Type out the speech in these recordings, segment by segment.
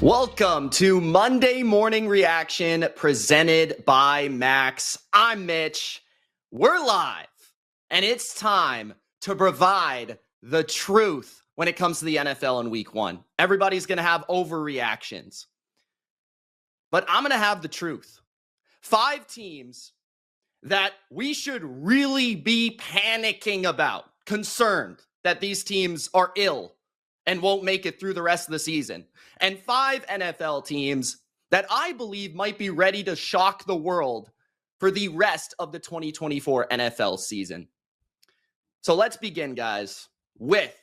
Welcome to Monday Morning Reaction presented by Max. I'm Mitch. We're live, and it's time to provide the truth when it comes to the NFL in week one. Everybody's going to have overreactions, but I'm going to have the truth. 5 teams that we should really be panicking about, concerned that these teams are ill and won't make it through the rest of the season. And 5 NFL teams that I believe might be ready to shock the world for the rest of the 2024 NFL season. So let's begin, guys, with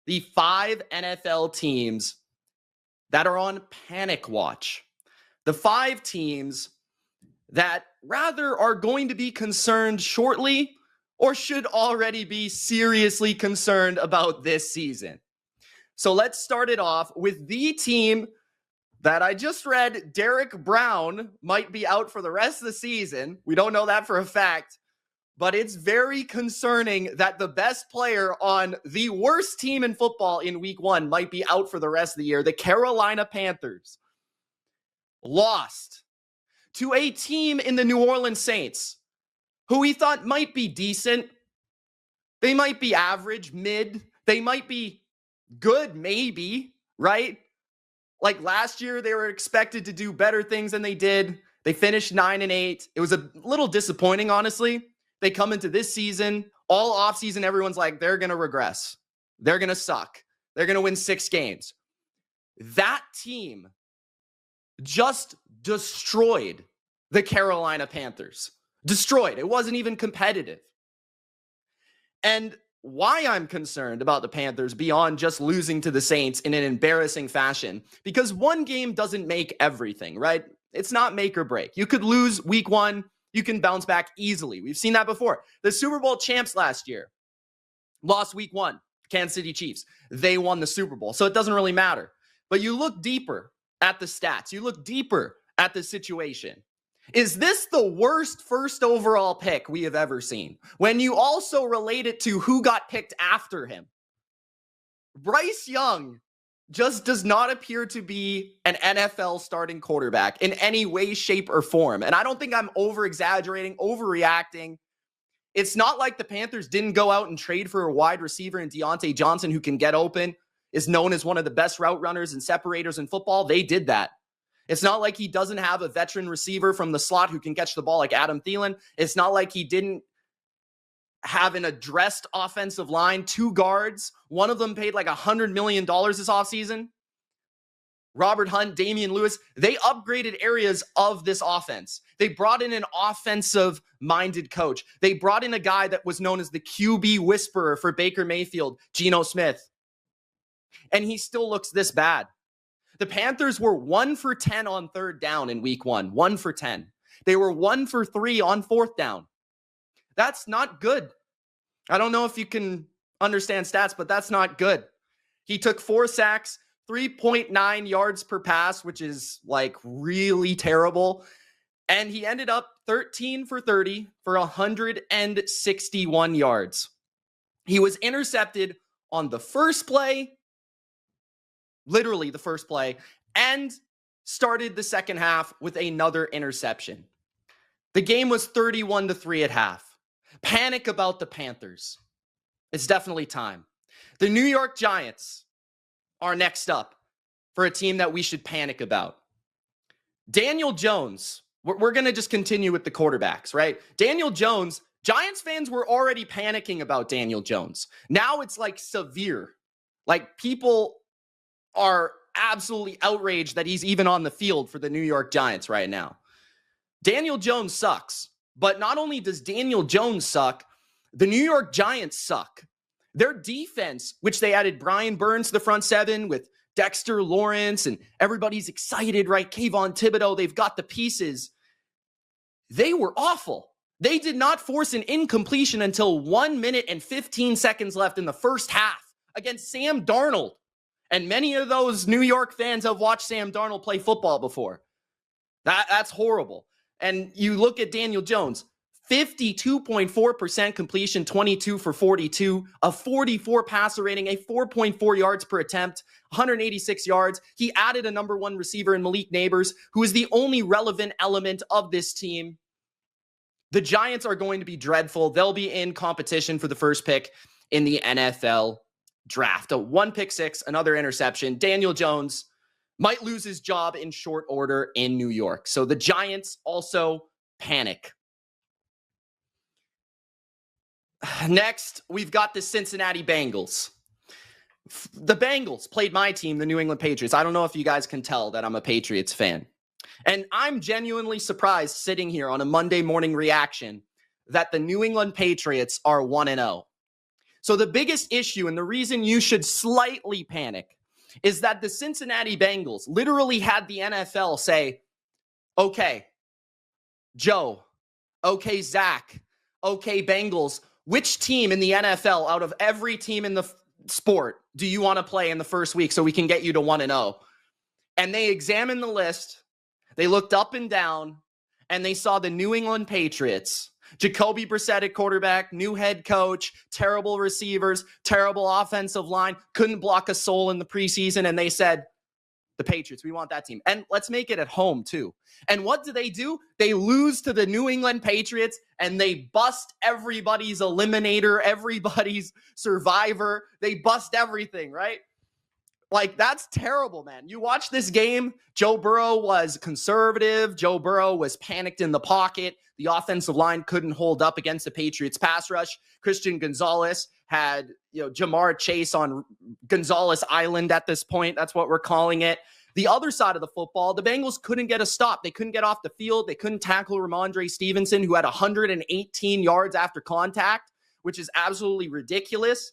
the 5 NFL teams that are on panic watch. The 5 teams that rather are going to be concerned shortly or should already be seriously concerned about this season. So let's start it off with the team that I just read Derek Brown might be out for the rest of the season. We don't know that for a fact, but it's very concerning that the best player on the worst team in football in week one might be out for the rest of the year. The Carolina Panthers lost to a team in the New Orleans Saints who we thought might be decent. They might be average, mid. They might be good, maybe, right? Like last year, they were expected to do better things than they did. They finished 9-8. It was a little disappointing, honestly. They come into this season, all offseason, everyone's like, they're going to regress. They're going to suck. They're going to win 6 games. That team just destroyed the Carolina Panthers. Destroyed. It wasn't even competitive. And why I'm concerned about the Panthers beyond just losing to the Saints in an embarrassing fashion, because one game doesn't make everything, right? It's not make or break. You could lose week one. You can bounce back easily. We've seen that before. The Super Bowl champs last year lost week one, Kansas City Chiefs. They won the Super Bowl, so it doesn't really matter. But you look deeper at the stats. You look deeper at the situation. Is this the worst first overall pick we have ever seen? When you also relate it to who got picked after him. Bryce Young just does not appear to be an NFL starting quarterback in any way, shape, or form. And I don't think I'm over-exaggerating, overreacting. It's not like the Panthers didn't go out and trade for a wide receiver in Deontay Johnson who can get open, is known as one of the best route runners and separators in football. They did that. It's not like he doesn't have a veteran receiver from the slot who can catch the ball like Adam Thielen. It's not like he didn't have an addressed offensive line, 2 guards. One of them paid like $100 million this offseason. Robert Hunt, Damian Lewis, they upgraded areas of this offense. They brought in an offensive-minded coach. They brought in a guy that was known as the QB whisperer for Baker Mayfield, Geno Smith. And he still looks this bad. The Panthers were 1 for 10 on 3rd down in week 1. 1 for 10. They were 1 for 3 on 4th down. That's not good. I don't know if you can understand stats, but that's not good. He took 4 sacks, 3.9 yards per pass, which is like really terrible. And he ended up 13 for 30 for 161 yards. He was intercepted on the first play, literally the first play, and started the second half with another interception. The game was 31-3 at half. Panic about the Panthers. It's definitely time. The New York Giants are next up for a team that we should panic about. Daniel Jones, we're going to just continue with the quarterbacks, right? Daniel Jones, Giants fans were already panicking about Daniel Jones. Now it's like severe. Like people are absolutely outraged that he's even on the field for the New York Giants right now. Daniel Jones sucks, but not only does Daniel Jones suck, the New York Giants suck. Their defense, which they added Brian Burns to the front 7 with Dexter Lawrence, and everybody's excited, right? Kayvon Thibodeau, they've got the pieces. They were awful. They did not force an incompletion until 1 minute and 15 seconds left in the first half against Sam Darnold. And many of those New York fans have watched Sam Darnold play football before. That's horrible. And you look at Daniel Jones, 52.4% completion, 22 for 42, a 44 passer rating, a 4.4 yards per attempt, 186 yards. He added a number one receiver in Malik Neighbors, who is the only relevant element of this team. The Giants are going to be dreadful. They'll be in competition for the first pick in the NFL draft. A 1 pick six, another interception. Daniel Jones might lose his job in short order in New York. So the Giants also panic. Next, we've got the Cincinnati Bengals. The Bengals played my team, the New England Patriots. I don't know if you guys can tell that I'm a Patriots fan. And I'm genuinely surprised sitting here on a Monday morning reaction that the New England Patriots are 1-0. So the biggest issue and the reason you should slightly panic is that the Cincinnati Bengals literally had the NFL say, okay, Joe, okay, Zach, okay, Bengals, which team in the NFL out of every team in the sport do you want to play in the first week so we can get you to 1-0? And they examined the list. They looked up and down, and they saw the New England Patriots. Jacoby Brissett at quarterback, new head coach, terrible receivers, terrible offensive line, couldn't block a soul in the preseason, and they said, the Patriots, we want that team. And let's make it at home, too. And what do? They lose to the New England Patriots, and they bust everybody's eliminator, everybody's survivor. They bust everything, right? Like, that's terrible, man. You watch this game, Joe Burrow was conservative. Joe Burrow was panicked in the pocket. The offensive line couldn't hold up against the Patriots pass rush. Christian Gonzalez had, Jamar Chase on Gonzalez Island at this point. That's what we're calling it. The other side of the football, the Bengals couldn't get a stop. They couldn't get off the field. They couldn't tackle Ramondre Stevenson, who had 118 yards after contact, which is absolutely ridiculous.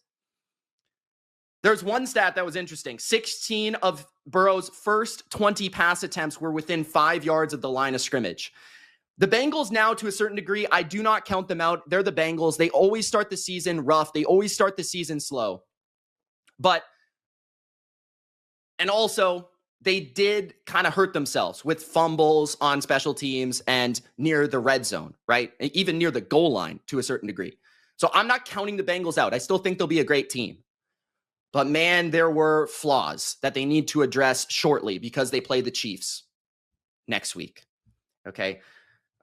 There's one stat that was interesting. 16 of Burrow's first 20 pass attempts were within 5 yards of the line of scrimmage. The Bengals now, to a certain degree, I do not count them out. They're the Bengals. They always start the season rough. They always start the season slow. And also, they did kind of hurt themselves with fumbles on special teams and near the red zone, right? Even near the goal line to a certain degree. So I'm not counting the Bengals out. I still think they'll be a great team. But man, there were flaws that they need to address shortly because they play the Chiefs next week. Okay.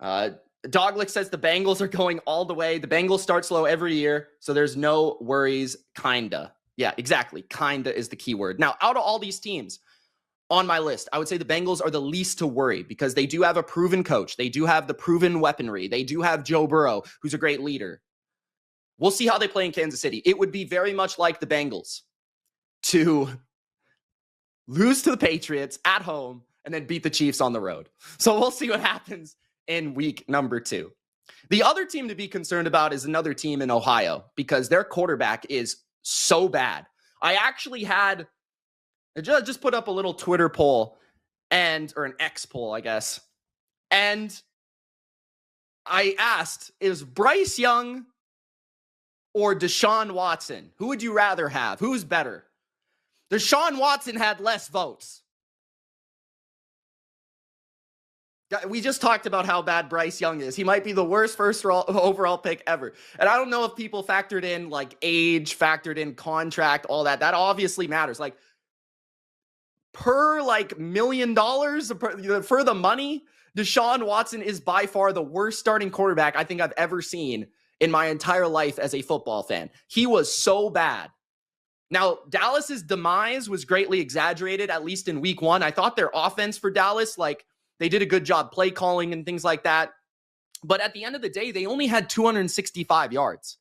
Doglick says the Bengals are going all the way. The Bengals start slow every year, so there's no worries, kinda. Yeah, exactly. Kinda is the key word. Now, out of all these teams on my list, I would say the Bengals are the least to worry because they do have a proven coach. They do have the proven weaponry. They do have Joe Burrow, who's a great leader. We'll see how they play in Kansas City. It would be very much like the Bengals to lose to the Patriots at home and then beat the Chiefs on the road. So we'll see what happens in week number 2. The other team to be concerned about is another team in Ohio because their quarterback is so bad. I actually had just put up a little Twitter poll or an X poll, I guess. And I asked, is Bryce Young or Deshaun Watson? Who would you rather have? Who's better? Deshaun Watson had less votes. We just talked about how bad Bryce Young is. He might be the worst first overall pick ever. And I don't know if people factored in like age, factored in contract, all that. That obviously matters. Like per like $1 million for the money, Deshaun Watson is by far the worst starting quarterback I think I've ever seen in my entire life as a football fan. He was so bad. Now, Dallas's demise was greatly exaggerated, at least in week 1. I thought their offense for Dallas, they did a good job play calling and things like that. But at the end of the day, they only had 265 yards.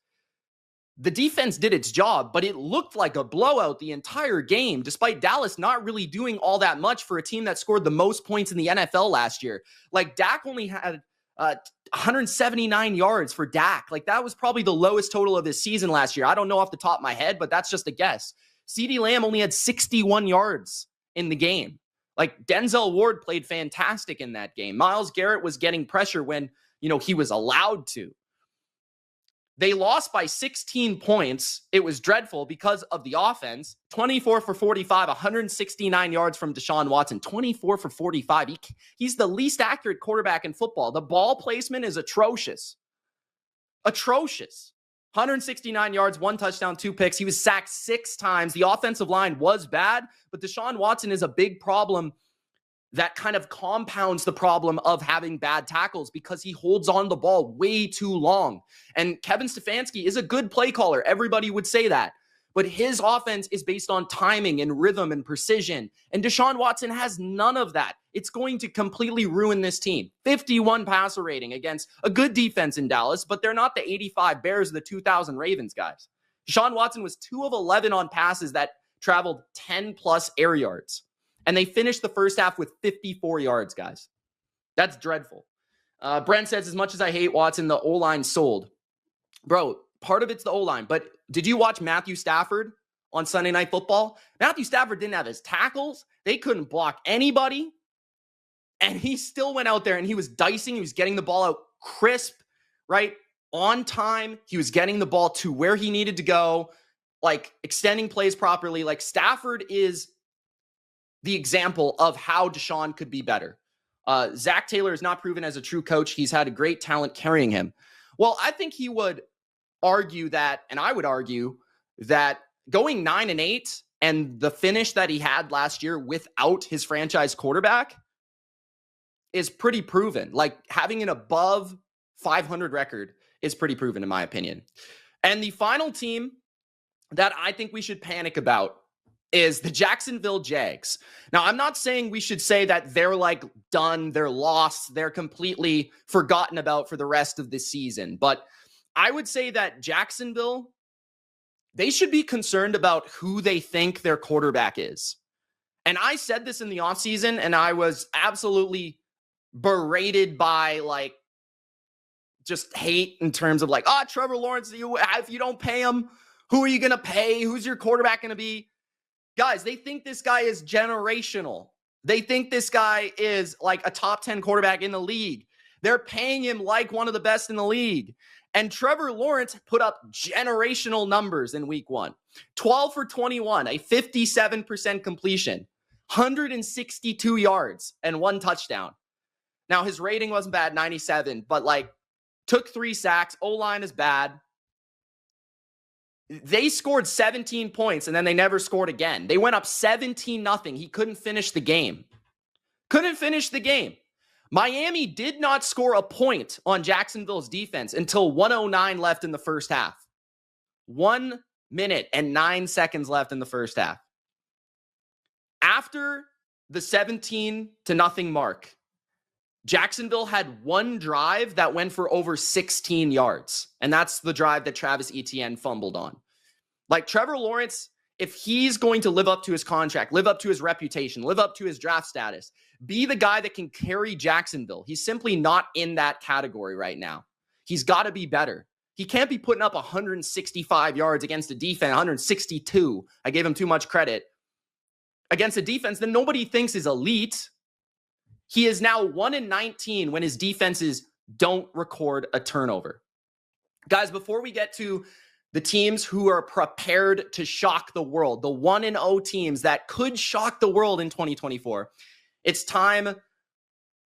The defense did its job, but it looked like a blowout the entire game, despite Dallas not really doing all that much for a team that scored the most points in the NFL last year. Like, Dak only had 179 yards for Dak. Like, that was probably the lowest total of his season last year. I don't know off the top of my head, but that's just a guess. CeeDee Lamb only had 61 yards in the game. Like, Denzel Ward played fantastic in that game. Myles Garrett was getting pressure when, he was allowed to. They lost by 16 points. It was dreadful because of the offense. 24 for 45, 169 yards from Deshaun Watson. 24 for 45. He's the least accurate quarterback in football. The ball placement is atrocious. Atrocious. 169 yards, 1 touchdown, 2 picks. He was sacked 6 times. The offensive line was bad, but Deshaun Watson is a big problem that kind of compounds the problem of having bad tackles because he holds on the ball way too long. And Kevin Stefanski is a good play caller. Everybody would say that. But his offense is based on timing and rhythm and precision. And Deshaun Watson has none of that. It's going to completely ruin this team. 51 passer rating against a good defense in Dallas, but they're not the 85 Bears or the 2000 Ravens, guys. Deshaun Watson was 2 of 11 on passes that traveled 10-plus air yards. And they finished the first half with 54 yards, guys. That's dreadful. Brent says, as much as I hate Watson, the O-line sold. Bro, part of it's the O-line, but did you watch Matthew Stafford on Sunday Night Football? Matthew Stafford didn't have his tackles. They couldn't block anybody. And he still went out there and he was dicing. He was getting the ball out crisp, right? On time. He was getting the ball to where he needed to go, like extending plays properly. Like Stafford is the example of how Deshaun could be better. Zach Taylor is not proven as a true coach. He's had a great talent carrying him. Well, I think he would argue that, and I would argue that going 9-8 and the finish that he had last year without his franchise quarterback is pretty proven. Like having an above 500 record is pretty proven in my opinion. And the final team that I think we should panic about is the Jacksonville Jags. Now, I'm not saying we should say that they're like done, they're lost, they're completely forgotten about for the rest of the season. But I would say that Jacksonville, they should be concerned about who they think their quarterback is. And I said this in the offseason, and I was absolutely berated by like just hate in terms of like, Trevor Lawrence, if you don't pay him, who are you going to pay? Who's your quarterback going to be? Guys, they think this guy is generational. They think this guy is like a top 10 quarterback in the league. They're paying him like one of the best in the league. And Trevor Lawrence put up generational numbers in week 1. 12 for 21, a 57% completion, 162 yards, and 1 touchdown. Now, his rating wasn't bad, 97, but like took 3 sacks. O-line is bad. They scored 17 points, and then they never scored again. They went up 17-0. He couldn't finish the game. Miami did not score a point on Jacksonville's defense until 1:09 left in the first half. 1 minute and 9 seconds left in the first half. After the 17-0 mark, Jacksonville had 1 drive that went for over 16 yards. And that's the drive that Travis Etienne fumbled on. Like Trevor Lawrence, if he's going to live up to his contract, live up to his reputation, live up to his draft status, be the guy that can carry Jacksonville, he's simply not in that category right now. He's got to be better. He can't be putting up 165 yards against a defense, 162. I gave him too much credit. Against a defense that nobody thinks is elite. He is now 1-19 when his defenses don't record a turnover. Guys, before we get to the teams who are prepared to shock the world, the 1-0 teams that could shock the world in 2024, it's time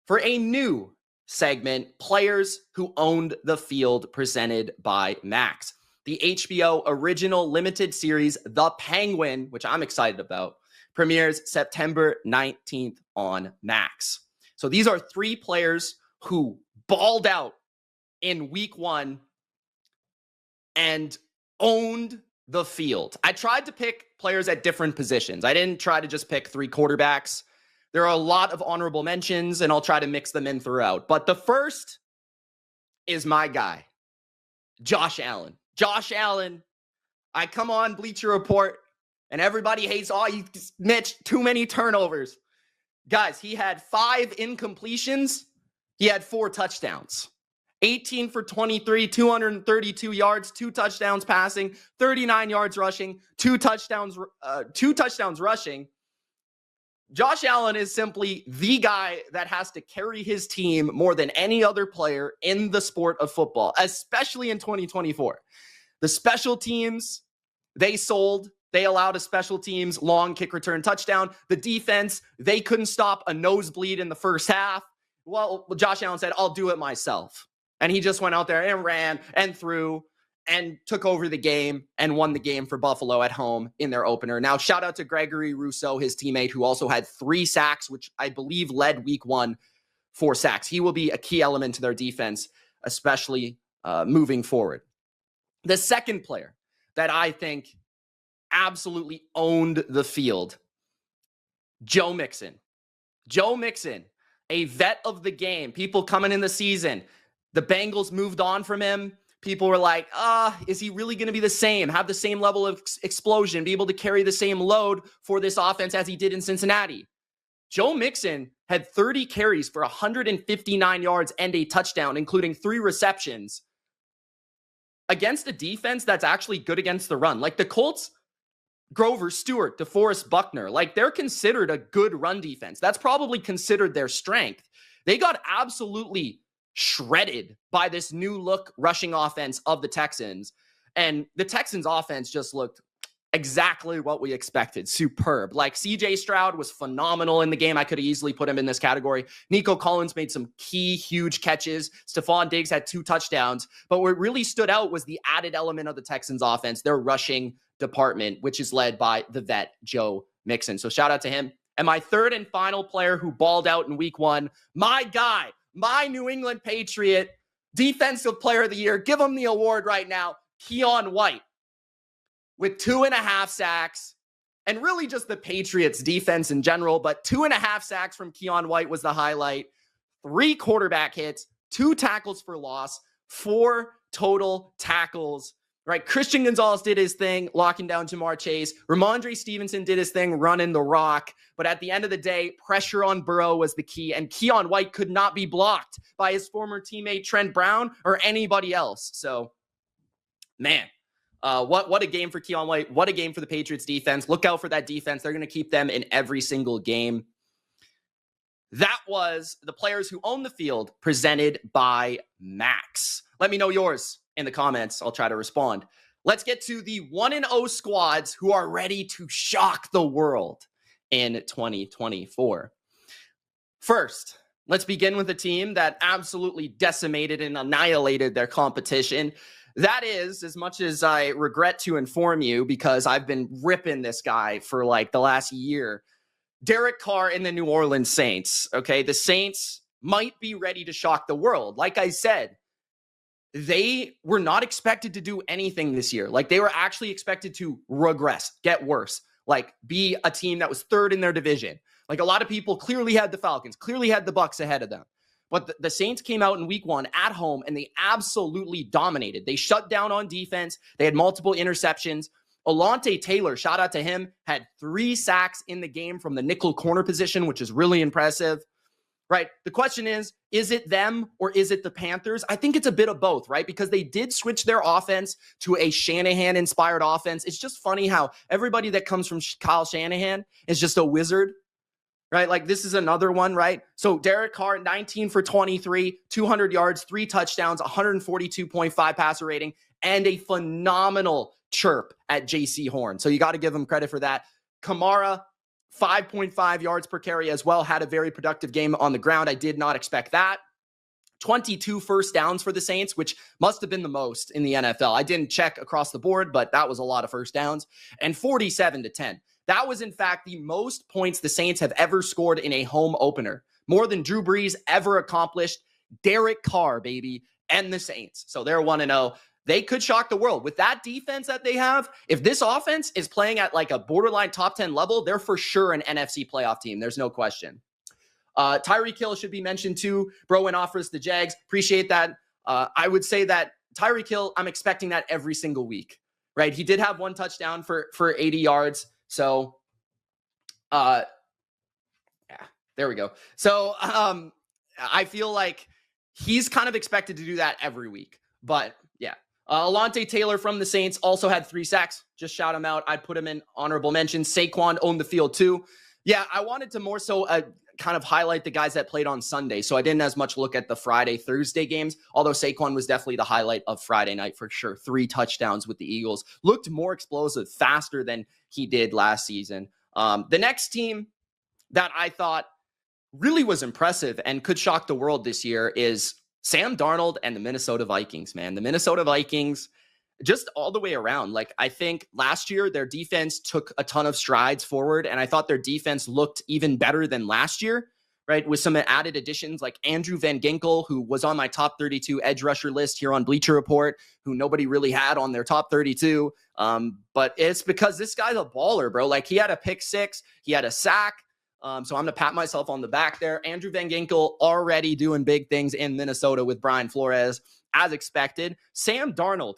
for a new segment, Players Who Owned the Field, presented by Max. The HBO original limited series, The Penguin, which I'm excited about, premieres September 19th on Max. So these are 3 players who balled out in week 1 and owned the field. I tried to pick players at different positions. I didn't try to just pick 3 quarterbacks. There are a lot of honorable mentions, and I'll try to mix them in throughout. But the first is my guy, Josh Allen. Josh Allen, I come on Bleacher Report, and everybody hates, Mitch, too many turnovers. Guys, he had 5 incompletions. He had 4 touchdowns. 18 for 23, 232 yards, 2 touchdowns passing, 39 yards rushing, 2 touchdowns rushing. Josh Allen is simply the guy that has to carry his team more than any other player in the sport of football, especially in 2024. The special teams, they sold. They allowed a special teams long kick return touchdown. The defense, they couldn't stop a nosebleed in the first half. Well, Josh Allen said, I'll do it myself. And he just went out there and ran and threw and took over the game and won the game for Buffalo at home in their opener. Now, shout out to Gregory Rousseau, his teammate, who also had 3 sacks, which I believe led week 1 for sacks. He will be a key element to their defense, especially moving forward. The second player that I think absolutely owned the field, Joe Mixon. Joe Mixon, a vet of the game. People coming in the season, the Bengals moved on from him. People were like, is he really going to be the same, have the same level of explosion, be able to carry the same load for this offense as he did in Cincinnati? Joe Mixon had 30 carries for 159 yards and a touchdown, including 3 receptions against a defense that's actually good against the run. Like the Colts, Grover, Stewart, DeForest Buckner, like they're considered a good run defense. That's probably considered their strength. They got absolutely shredded by this new look rushing offense of the Texans. And the Texans offense just looked exactly what we expected. Superb. Like CJ Stroud was phenomenal in the game. I could have easily put him in this category. Nico Collins made some key, huge catches. Stephon Diggs had 2 touchdowns. But what really stood out was the added element of the Texans offense, their rushing department, which is led by the vet, Joe Mixon. So shout out to him. And my third and final player who balled out in week 1, my guy, my New England Patriot, Defensive Player of the Year. Give him the award right now, Keion White, with 2.5 sacks, and really just the Patriots defense in general, but 2.5 sacks from Keion White was the highlight. 3 quarterback hits, 2 tackles for loss, 4 total tackles, right? Christian Gonzalez did his thing, locking down Jamar Chase. Ramondre Stevenson did his thing, running the rock. But at the end of the day, pressure on Burrow was the key, and Keion White could not be blocked by his former teammate Trent Brown or anybody else. So, man, what a game for Keion White. What a game for the Patriots defense. Look out for that defense. They're going to keep them in every single game. That was the players who own the field presented by Max. Let me know yours in the comments. I'll try to respond. Let's get to the 1-0 squads who are ready to shock the world in 2024. First, let's begin with a team that absolutely decimated and annihilated their competition. That is, as much as I regret to inform you, because I've been ripping this guy for like the last year, Derek Carr and the New Orleans Saints. Okay, the Saints might be ready to shock the world. Like I said, they were not expected to do anything this year. Like they were actually expected to regress, get worse, like be a team that was 3rd in their division. Like a lot of people clearly had the Falcons, clearly had the Bucs ahead of them. But the Saints came out in week 1 at home and they absolutely dominated. They shut down on defense. They had multiple interceptions. Alontae Taylor, shout out to him, had 3 sacks in the game from the nickel corner position, which is really impressive, right? The question is it them or is it the Panthers? I think it's a bit of both, right? Because they did switch their offense to a Shanahan-inspired offense. It's just funny how everybody that comes from Kyle Shanahan is just a wizard, right? Like this is another one, right? So Derek Carr, 19 for 23, 200 yards, 3 touchdowns, 142.5 passer rating, and a phenomenal chirp at JC Horn. So you got to give him credit for that. Kamara, 5.5 yards per carry as well, had a very productive game on the ground. I did not expect that. 22 first downs for the Saints, which must have been the most in the NFL. I didn't check across the board, but that was a lot of first downs. And 47-10. That was, in fact, the most points the Saints have ever scored in a home opener. More than Drew Brees ever accomplished. Derek Carr, baby, and the Saints. So they're 1-0. They could shock the world. With that defense that they have, if this offense is playing at like a borderline top 10 level, they're for sure an NFC playoff team. There's no question. Tyreek Hill should be mentioned too. Bro went off for the Jags. Appreciate that. I would say that Tyreek Hill, I'm expecting that every single week, right? He did have 1 touchdown for 80 yards. So, yeah, there we go. So, I feel like he's kind of expected to do that every week, but yeah. Alontae Taylor from the Saints also had 3 sacks. Just shout him out. I'd put him in honorable mention. Saquon owned the field too. Yeah, I wanted to more so kind of highlight the guys that played on Sunday. So I didn't as much look at the Friday, Thursday games, although Saquon was definitely the highlight of Friday night for sure. 3 touchdowns with the Eagles. Looked more explosive, faster than he did last season. The next team that I thought really was impressive and could shock the world this year is Sam Darnold and the Minnesota Vikings, man. The Minnesota Vikings, just all the way around. Like, I think last year their defense took a ton of strides forward, and I thought their defense looked even better than last year, right? With some added additions like Andrew Van Ginkel, who was on my top 32 edge rusher list here on Bleacher Report, who nobody really had on their top 32. But it's because this guy's a baller, bro. Like, he had a pick six, he had a sack. So I'm going to pat myself on the back there. Andrew Van Ginkel already doing big things in Minnesota with Brian Flores, as expected. Sam Darnold,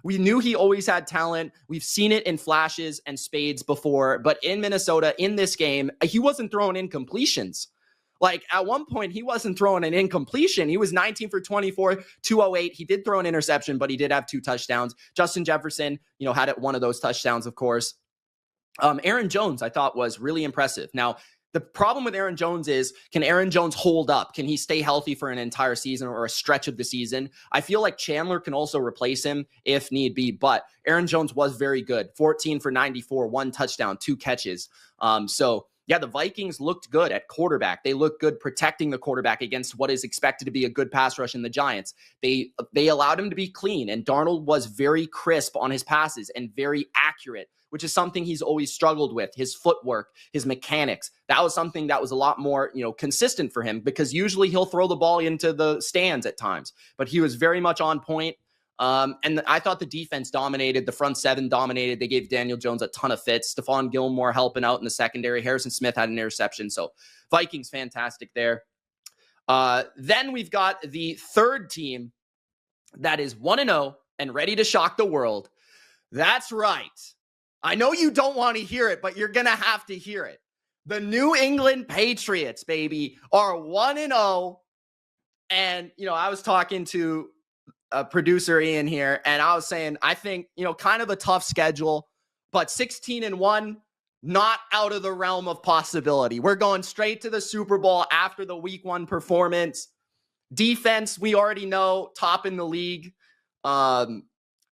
we knew he always had talent. We've seen it in flashes and spades before. But in Minnesota, in this game, he wasn't throwing incompletions. Like, at one point, he wasn't throwing an incompletion. He was 19 for 24, 208. He did throw an interception, but he did have 2 touchdowns. Justin Jefferson, had one of those touchdowns, of course. Aaron Jones, I thought, was really impressive. Now, the problem with Aaron Jones is, can Aaron Jones hold up? Can he stay healthy for an entire season or a stretch of the season? I feel like Chandler can also replace him if need be, but Aaron Jones was very good. 14 for 94, 1 touchdown, 2 catches. So yeah, the Vikings looked good at quarterback. They looked good protecting the quarterback against what is expected to be a good pass rush in the Giants. They allowed him to be clean, and Darnold was very crisp on his passes and very accurate, which is something he's always struggled with. His footwork, his mechanics. That was something that was a lot more, consistent for him, because usually he'll throw the ball into the stands at times, but he was very much on point. And I thought the defense dominated. The front seven dominated. They gave Daniel Jones a ton of fits. Stephon Gilmore helping out in the secondary. Harrison Smith had an interception. So Vikings, fantastic there. Then we've got the third team that is 1-0 and ready to shock the world. That's right. I know you don't want to hear it, but you're going to have to hear it. The New England Patriots, baby, are 1-0. And, I was talking to producer Ian here, and I was saying, I think, kind of a tough schedule, but 16-1, not out of the realm of possibility. We're going straight to the Super Bowl after the week 1 performance. Defense, we already know, top in the league.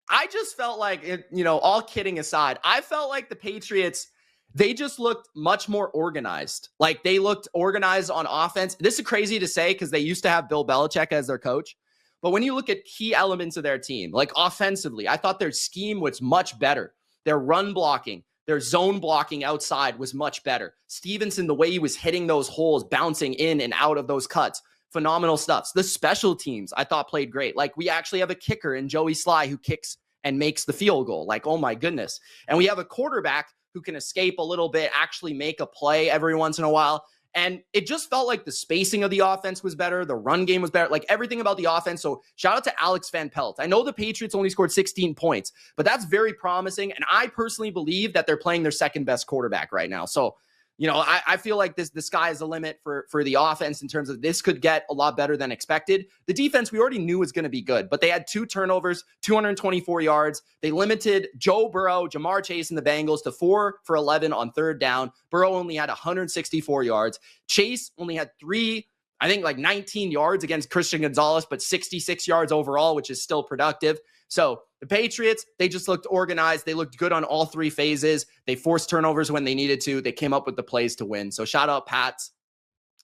I just felt like, all kidding aside, I felt like the Patriots, they just looked much more organized. Like, they looked organized on offense. This is crazy to say because they used to have Bill Belichick as their coach. But when you look at key elements of their team, like offensively, I thought their scheme was much better. Their run blocking, their zone blocking outside was much better. Stevenson, the way he was hitting those holes, bouncing in and out of those cuts, phenomenal stuff. The special teams, I thought, played great. Like, we actually have a kicker in Joey Sly who kicks and makes the field goal. Like, oh my goodness. And we have a quarterback who can escape a little bit, actually make a play every once in a while. And it just felt like the spacing of the offense was better. The run game was better, like everything about the offense. So shout out to Alex Van Pelt. I know the Patriots only scored 16 points, but that's very promising. And I personally believe that they're playing their second best quarterback right now. So, I feel like the sky is the limit for the offense in terms of this could get a lot better than expected. The defense, we already knew was going to be good, but they had 2 turnovers, 224 yards. They limited Joe Burrow, Jamar Chase, and the Bengals to 4 for 11 on 3rd down. Burrow only had 164 yards. Chase only had 19 yards against Christian Gonzalez, but 66 yards overall, which is still productive. So the Patriots, they just looked organized. They looked good on all 3 phases. They forced turnovers when they needed to. They came up with the plays to win. So shout out, Pats.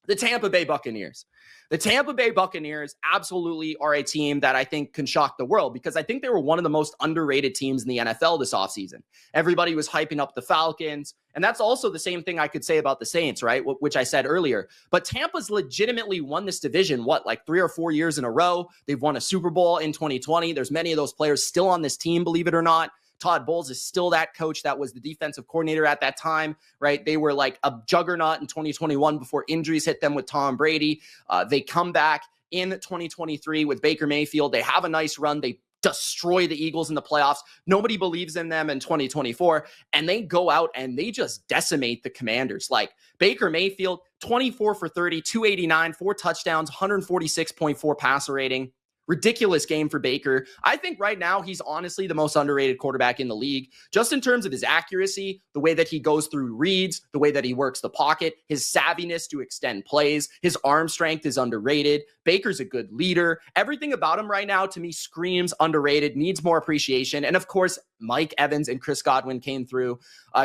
The Tampa Bay Buccaneers. The Tampa Bay Buccaneers absolutely are a team that I think can shock the world, because I think they were one of the most underrated teams in the NFL this offseason. Everybody was hyping up the Falcons, and that's also the same thing I could say about the Saints, right? Which I said earlier. But Tampa's legitimately won this division, 3 or 4 years in a row? They've won a Super Bowl in 2020. There's many of those players still on this team, believe it or not. Todd Bowles is still that coach that was the defensive coordinator at that time, right? They were like a juggernaut in 2021 before injuries hit them with Tom Brady. They come back in 2023 with Baker Mayfield. They have a nice run. They destroy the Eagles in the playoffs. Nobody believes in them in 2024. And they go out and they just decimate the Commanders. Like, Baker Mayfield, 24 for 30, 289, 4 touchdowns, 146.4 passer rating. Ridiculous game for Baker. I think right now he's honestly the most underrated quarterback in the league, just in terms of his accuracy, the way that he goes through reads, the way that he works the pocket, his savviness to extend plays, his arm strength is underrated. Baker's a good leader. Everything about him right now to me screams underrated, needs more appreciation. And of course, Mike Evans and Chris Godwin came through.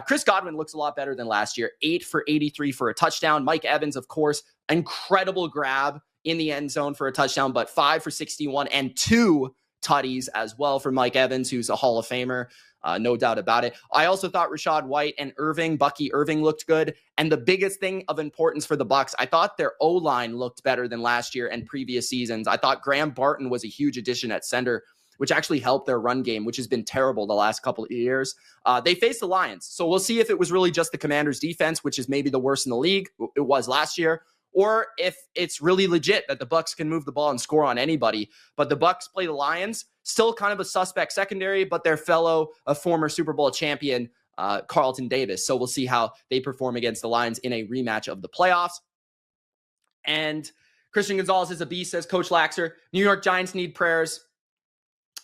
Chris Godwin looks a lot better than last year, 8 for 83 for a touchdown. Mike Evans, of course, incredible grab in the end zone for a touchdown, but 5 for 61 and 2 tutties as well for Mike Evans, who's a Hall of Famer. No doubt about it. I also thought Rashad White and Bucky Irving looked good. And the biggest thing of importance for the Bucs, I thought their O-line looked better than last year and previous seasons. I thought Graham Barton was a huge addition at center, which actually helped their run game, which has been terrible the last couple of years. They faced the Lions. So we'll see if it was really just the Commanders' defense, which is maybe the worst in the league. It was last year. Or if it's really legit that the Bucs can move the ball and score on anybody. But the Bucs play the Lions, still kind of a suspect secondary, but their fellow, a former Super Bowl champion, Carlton Davis. So we'll see how they perform against the Lions in a rematch of the playoffs. And Christian Gonzalez is a beast, says Coach Laxer. New York Giants need prayers.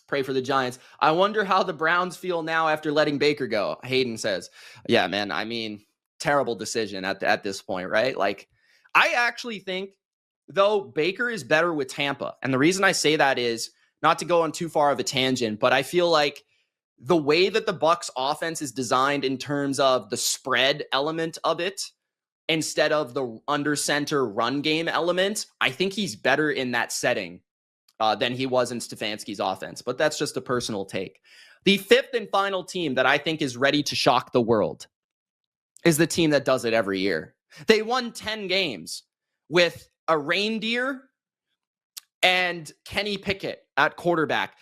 Pray for the Giants. I wonder how the Browns feel now after letting Baker go. Hayden says, yeah, man, I mean, terrible decision at this point, right? Like, I actually think, though, Baker is better with Tampa. And the reason I say that is not to go on too far of a tangent, but I feel like the way that the Bucs offense is designed in terms of the spread element of it, instead of the under center run game element, I think he's better in that setting than he was in Stefanski's offense. But that's just a personal take. The fifth and final team that I think is ready to shock the world is the team that does it every year. They won 10 games with a reindeer and Kenny Pickett at quarterback.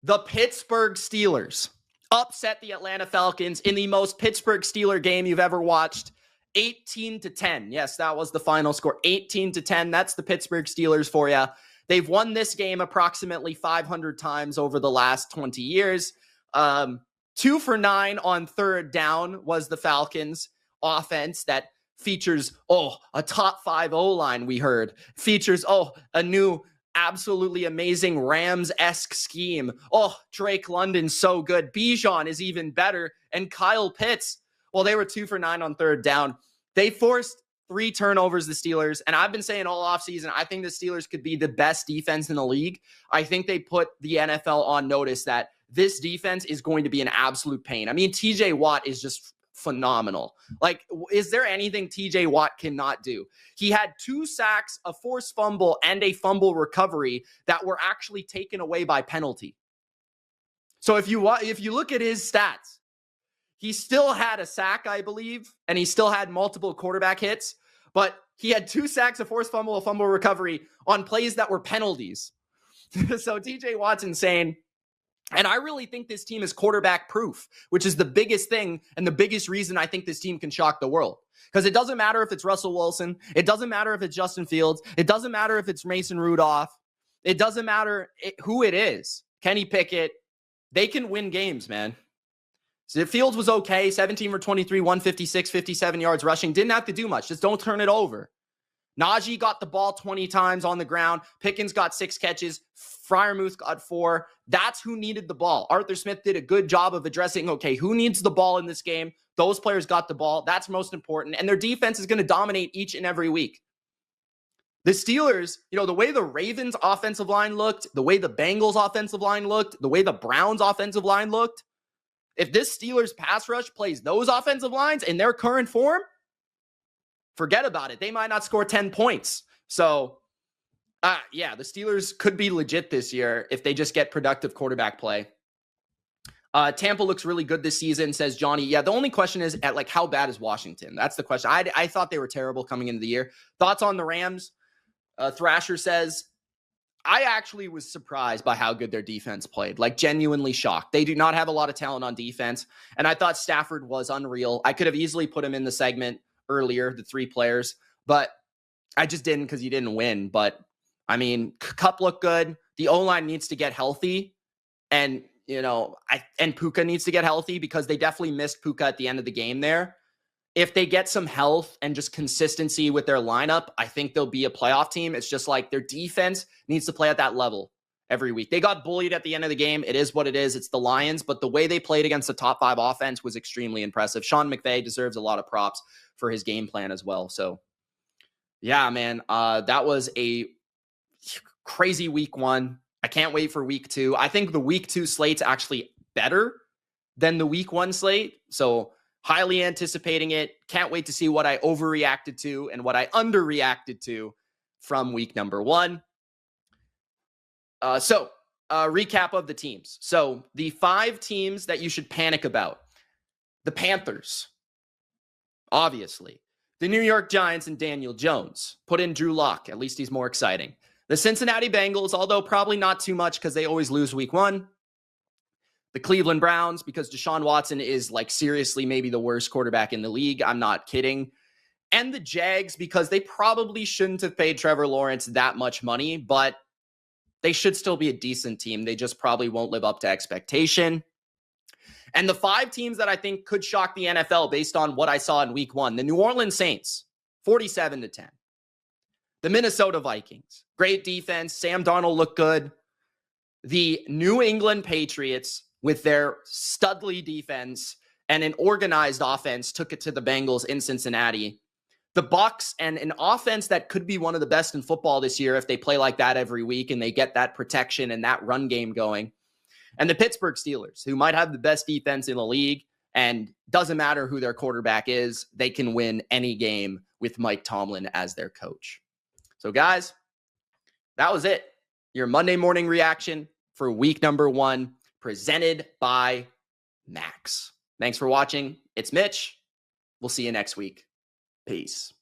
The Pittsburgh Steelers upset the Atlanta Falcons in the most Pittsburgh Steeler game you've ever watched. 18-10. Yes, that was the final score. 18-10. That's the Pittsburgh Steelers for you. They've won this game approximately 500 times over the last 20 years. 2 for 9 on third down was the Falcons offense that features, a top 5 O-line we heard. Features, a new absolutely amazing Rams-esque scheme. Drake London's so good. Bijan is even better. And Kyle Pitts, they were 2 for 9 on third down. They forced 3 turnovers, the Steelers. And I've been saying all offseason, I think the Steelers could be the best defense in the league. I think they put the NFL on notice that this defense is going to be an absolute pain. I mean, TJ Watt is just phenomenal. Like, is there anything TJ Watt cannot do? He had 2 sacks, a forced fumble, and a fumble recovery that were actually taken away by penalty. So if you look at his stats, he still had a sack, I believe, and he still had multiple quarterback hits, but he had 2 sacks, a forced fumble, a fumble recovery on plays that were penalties. So TJ Watt's insane. And I really think this team is quarterback proof, which is the biggest thing and the biggest reason I think this team can shock the world. Because it doesn't matter if it's Russell Wilson. It doesn't matter if it's Justin Fields. It doesn't matter if it's Mason Rudolph. It doesn't matter who it is. Kenny Pickett. They can win games, man. So Fields was okay. 17 for 23, 156, 57 yards rushing. Didn't have to do much. Just don't turn it over. Najee got the ball 20 times on the ground. Pickens got 6 catches. Freiermuth got 4. That's who needed the ball. Arthur Smith did a good job of addressing, who needs the ball in this game? Those players got the ball. That's most important. And their defense is going to dominate each and every week. The Steelers, the way the Ravens offensive line looked, the way the Bengals offensive line looked, the way the Browns offensive line looked, if this Steelers pass rush plays those offensive lines in their current form, forget about it. They might not score 10 points. So, the Steelers could be legit this year if they just get productive quarterback play. Tampa looks really good this season, says Johnny. Yeah, the only question is how bad is Washington? That's the question. I thought they were terrible coming into the year. Thoughts on the Rams? Thrasher says, I actually was surprised by how good their defense played, genuinely shocked. They do not have a lot of talent on defense, and I thought Stafford was unreal. I could have easily put him in the segment earlier, the 3 players, but I just didn't because he didn't win. But, I mean, Kupp looked good. The O-line needs to get healthy, and, and Puka needs to get healthy because they definitely missed Puka at the end of the game there. If they get some health and just consistency with their lineup, I think they'll be a playoff team. It's just their defense needs to play at that level every week. They got bullied at the end of the game. It is what it is. It's the Lions, but the way they played against the top 5 offense was extremely impressive. Sean McVay deserves a lot of props for his game plan as well. So, yeah, man, that was a crazy week 1. I can't wait for week 2. I think the week 2 slate's actually better than the week 1 slate. So, highly anticipating it. Can't wait to see what I overreacted to and what I underreacted to from week number 1. Recap of the teams. So the 5 teams that you should panic about: the Panthers, obviously. The New York Giants and Daniel Jones. Put in Drew Lock. At least he's more exciting. The Cincinnati Bengals, although probably not too much because they always lose week 1. The Cleveland Browns, because Deshaun Watson is like seriously maybe the worst quarterback in the league. I'm not kidding. And the Jags, because they probably shouldn't have paid Trevor Lawrence that much money, but they should still be a decent team. They just probably won't live up to expectation. And the 5 teams that I think could shock the NFL based on what I saw in week 1: the New Orleans Saints, 47-10. The Minnesota Vikings, great defense. Sam Darnold looked good. The New England Patriots, with their studly defense and an organized offense, took it to the Bengals in Cincinnati. The Bucs, and an offense that could be one of the best in football this year if they play like that every week and they get that protection and that run game going. And the Pittsburgh Steelers, who might have the best defense in the league, and doesn't matter who their quarterback is, they can win any game with Mike Tomlin as their coach. So guys, that was it. Your Monday morning reaction for week number 1, presented by Max. Thanks for watching. It's Mitch. We'll see you next week. Peace.